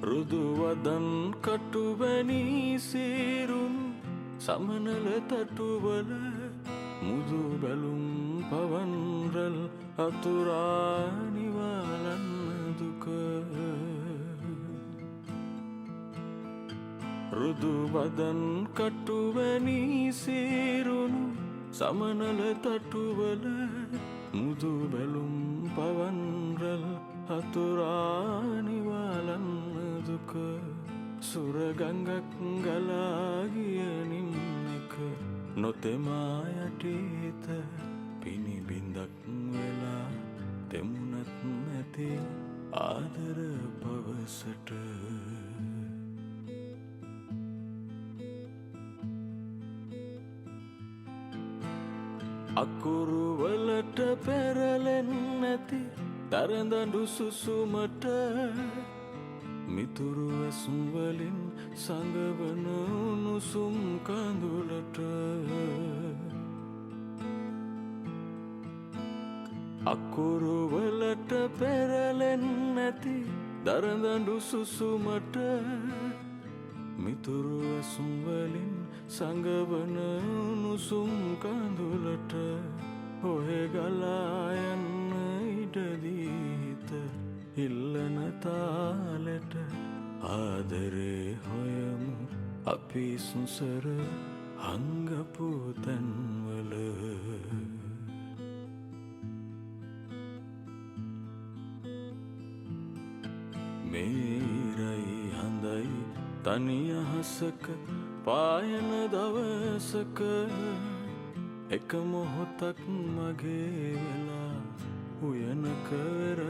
රුදුවදන් කටුවැනි සීරුණු සමනල තටුවල මුදු බැලුම් පවන්රල් අතුරා නිවාලන්න දුක. රුදුවදන් කටුවැනි සීරුණු සමනල තටුවල මුදු බැලුම් පවන්රල් අතුරා නිවාලන්න දුක. සුරගංගක් ගලාගිය නිම්නක නොතෙමා යටීත පිණිබිඳක් වෙලා තෙමුණත් නැති ආදර පවසට. අකුරුවලට පෙරලෙන් නැති දරදඬු සුසුමට මිතුරු ඇසුම් වලින් සඟවන උණුසුම් කඳුලට. අකුරුවලට පෙරලෙන් නැති දරදඬු සුසුමට මිතුරු ඇසුම් වලින් සඟවන උණුසුම් කඳුලට. ඔහෙ ගලා යන්න ඉඩදීත ඉල්ලන තාලෙට ආදරේ හොයමු අපි සුසර හංගපු තැන්වල. මේරයි හඳයි තනි අහසක පායන දවසක එක මොහොතක් මගේ වෙලා උයනක වෙර